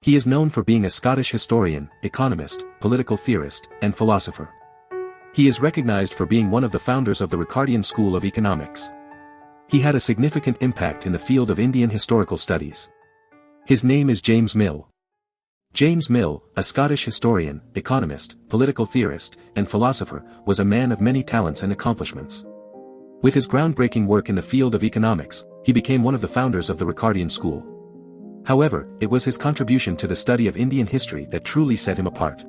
He is known for being a Scottish historian, economist, political theorist, and philosopher. He is recognized for being one of the founders of the Ricardian school of economics. He had a significant impact in the field of Indian historical studies. His name is James Mill. James Mill, a Scottish historian, economist, political theorist, and philosopher, was a man of many talents and accomplishments. With his groundbreaking work in the field of economics, he became one of the founders of the Ricardian school. However, it was his contribution to the study of Indian history that truly set him apart.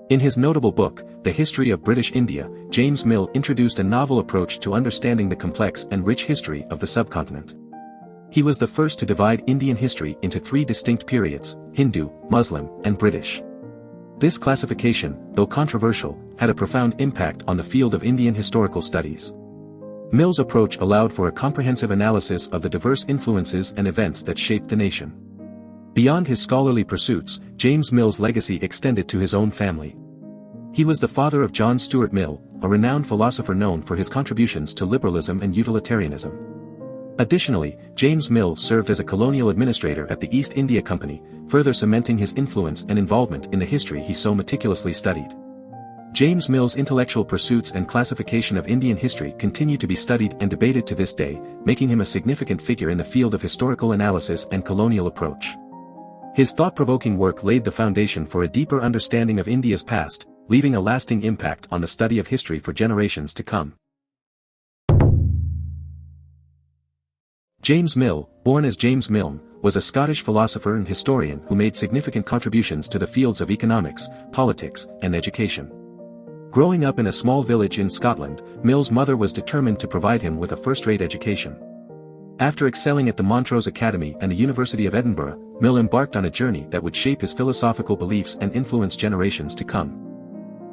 In his notable book, The History of British India, James Mill introduced a novel approach to understanding the complex and rich history of the subcontinent. He was the first to divide Indian history into three distinct periods: Hindu, Muslim, and British. This classification, though controversial, had a profound impact on the field of Indian historical studies. Mill's approach allowed for a comprehensive analysis of the diverse influences and events that shaped the nation. Beyond his scholarly pursuits, James Mill's legacy extended to his own family. He was the father of John Stuart Mill, a renowned philosopher known for his contributions to liberalism and utilitarianism. Additionally, James Mill served as a colonial administrator at the East India Company, further cementing his influence and involvement in the history he so meticulously studied. James Mill's intellectual pursuits and classification of Indian history continue to be studied and debated to this day, making him a significant figure in the field of historical analysis and colonial approach. His thought-provoking work laid the foundation for a deeper understanding of India's past, leaving a lasting impact on the study of history for generations to come. James Mill, born as James Milne, was a Scottish philosopher and historian who made significant contributions to the fields of economics, politics, and education. Growing up in a small village in Scotland, Mill's mother was determined to provide him with a first-rate education. After excelling at the Montrose Academy and the University of Edinburgh, Mill embarked on a journey that would shape his philosophical beliefs and influence generations to come.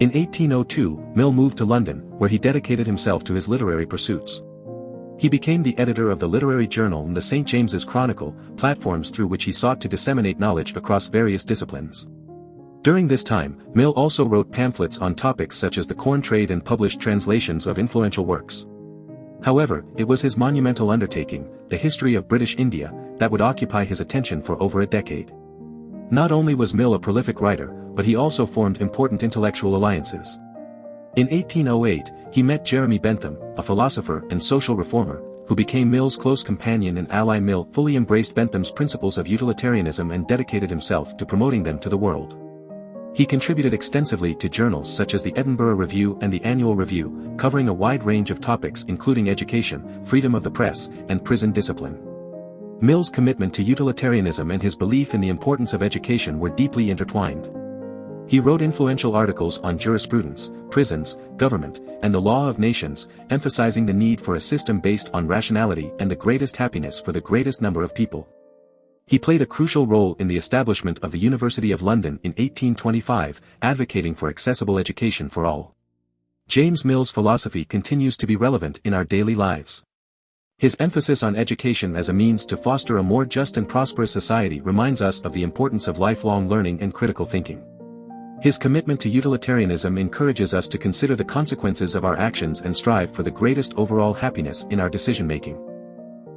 In 1802, Mill moved to London, where he dedicated himself to his literary pursuits. He became the editor of the literary journal and the St. James's Chronicle, platforms through which he sought to disseminate knowledge across various disciplines. During this time, Mill also wrote pamphlets on topics such as the corn trade and published translations of influential works. However, it was his monumental undertaking, The History of British India, that would occupy his attention for over a decade. Not only was Mill a prolific writer, but he also formed important intellectual alliances. In 1808, he met Jeremy Bentham, a philosopher and social reformer, who became Mill's close companion and ally. Mill fully embraced Bentham's principles of utilitarianism and dedicated himself to promoting them to the world. He contributed extensively to journals such as the Edinburgh Review and the Annual Review, covering a wide range of topics including education, freedom of the press, and prison discipline. Mill's commitment to utilitarianism and his belief in the importance of education were deeply intertwined. He wrote influential articles on jurisprudence, prisons, government, and the law of nations, emphasizing the need for a system based on rationality and the greatest happiness for the greatest number of people. He played a crucial role in the establishment of the University of London in 1825, advocating for accessible education for all. James Mill's philosophy continues to be relevant in our daily lives. His emphasis on education as a means to foster a more just and prosperous society reminds us of the importance of lifelong learning and critical thinking. His commitment to utilitarianism encourages us to consider the consequences of our actions and strive for the greatest overall happiness in our decision-making.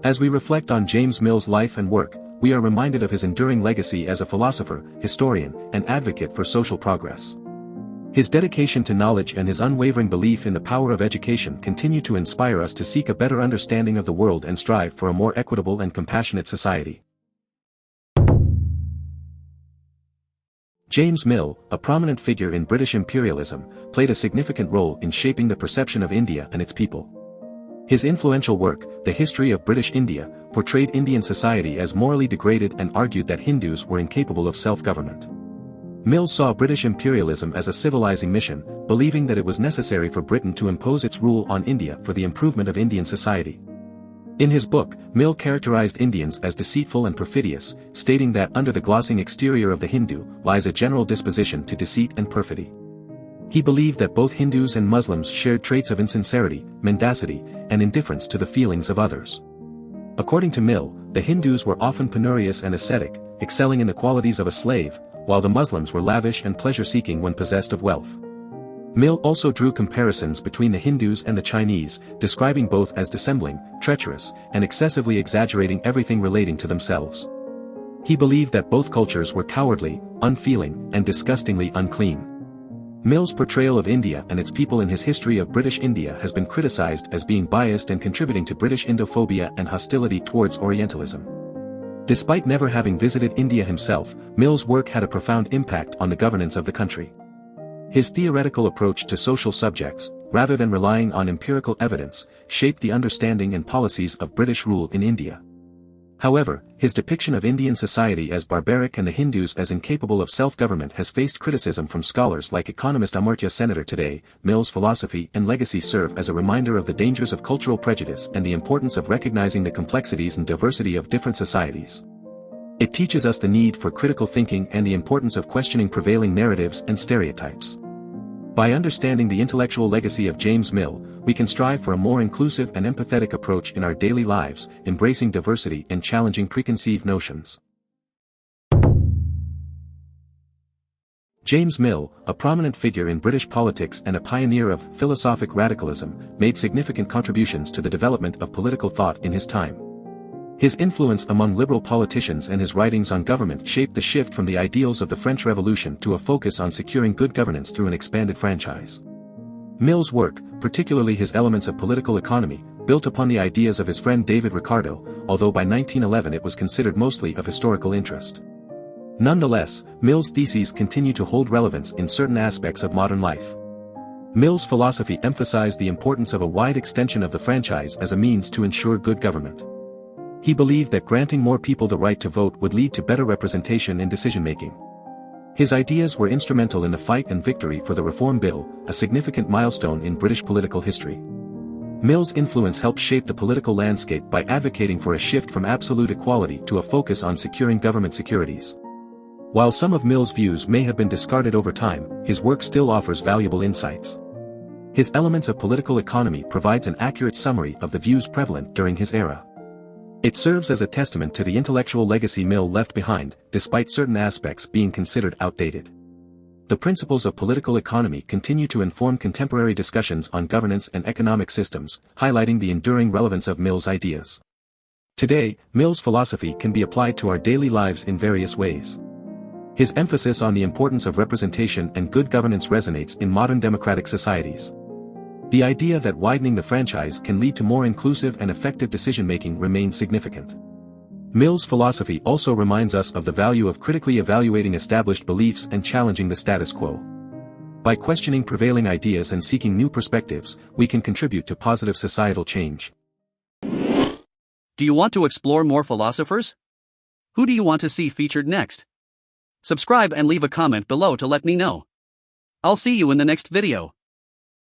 As we reflect on James Mill's life and work, we are reminded of his enduring legacy as a philosopher, historian, and advocate for social progress. His dedication to knowledge and his unwavering belief in the power of education continue to inspire us to seek a better understanding of the world and strive for a more equitable and compassionate society. James Mill, a prominent figure in British imperialism, played a significant role in shaping the perception of India and its people. His influential work, The History of British India, portrayed Indian society as morally degraded and argued that Hindus were incapable of self-government. Mill saw British imperialism as a civilizing mission, believing that it was necessary for Britain to impose its rule on India for the improvement of Indian society. In his book, Mill characterized Indians as deceitful and perfidious, stating that under the glossing exterior of the Hindu lies a general disposition to deceit and perfidy. He believed that both Hindus and Muslims shared traits of insincerity, mendacity, and indifference to the feelings of others. According to Mill, the Hindus were often penurious and ascetic, excelling in the qualities of a slave, while the Muslims were lavish and pleasure-seeking when possessed of wealth. Mill also drew comparisons between the Hindus and the Chinese, describing both as dissembling, treacherous, and excessively exaggerating everything relating to themselves. He believed that both cultures were cowardly, unfeeling, and disgustingly unclean. Mill's portrayal of India and its people in his History of British India has been criticized as being biased and contributing to British Indophobia and hostility towards Orientalism. Despite never having visited India himself, Mill's work had a profound impact on the governance of the country. His theoretical approach to social subjects, rather than relying on empirical evidence, shaped the understanding and policies of British rule in India. However, his depiction of Indian society as barbaric and the Hindus as incapable of self-government has faced criticism from scholars like economist Amartya Sen. Today, Mill's philosophy and legacy serve as a reminder of the dangers of cultural prejudice and the importance of recognizing the complexities and diversity of different societies. It teaches us the need for critical thinking and the importance of questioning prevailing narratives and stereotypes. By understanding the intellectual legacy of James Mill, we can strive for a more inclusive and empathetic approach in our daily lives, embracing diversity and challenging preconceived notions. James Mill, a prominent figure in British politics and a pioneer of philosophic radicalism, made significant contributions to the development of political thought in his time. His influence among liberal politicians and his writings on government shaped the shift from the ideals of the French Revolution to a focus on securing good governance through an expanded franchise. Mill's work, particularly his Elements of Political Economy, built upon the ideas of his friend David Ricardo, although by 1911 it was considered mostly of historical interest. Nonetheless, Mill's theses continue to hold relevance in certain aspects of modern life. Mill's philosophy emphasized the importance of a wide extension of the franchise as a means to ensure good government. He believed that granting more people the right to vote would lead to better representation in decision-making. His ideas were instrumental in the fight and victory for the Reform Bill, a significant milestone in British political history. Mill's influence helped shape the political landscape by advocating for a shift from absolute equality to a focus on securing government securities. While some of Mill's views may have been discarded over time, his work still offers valuable insights. His Elements of Political Economy provides an accurate summary of the views prevalent during his era. It serves as a testament to the intellectual legacy Mill left behind, despite certain aspects being considered outdated. The principles of political economy continue to inform contemporary discussions on governance and economic systems, highlighting the enduring relevance of Mill's ideas. Today, Mill's philosophy can be applied to our daily lives in various ways. His emphasis on the importance of representation and good governance resonates in modern democratic societies. The idea that widening the franchise can lead to more inclusive and effective decision-making remains significant. Mill's philosophy also reminds us of the value of critically evaluating established beliefs and challenging the status quo. By questioning prevailing ideas and seeking new perspectives, we can contribute to positive societal change. Do you want to explore more philosophers? Who do you want to see featured next? Subscribe and leave a comment below to let me know. I'll see you in the next video.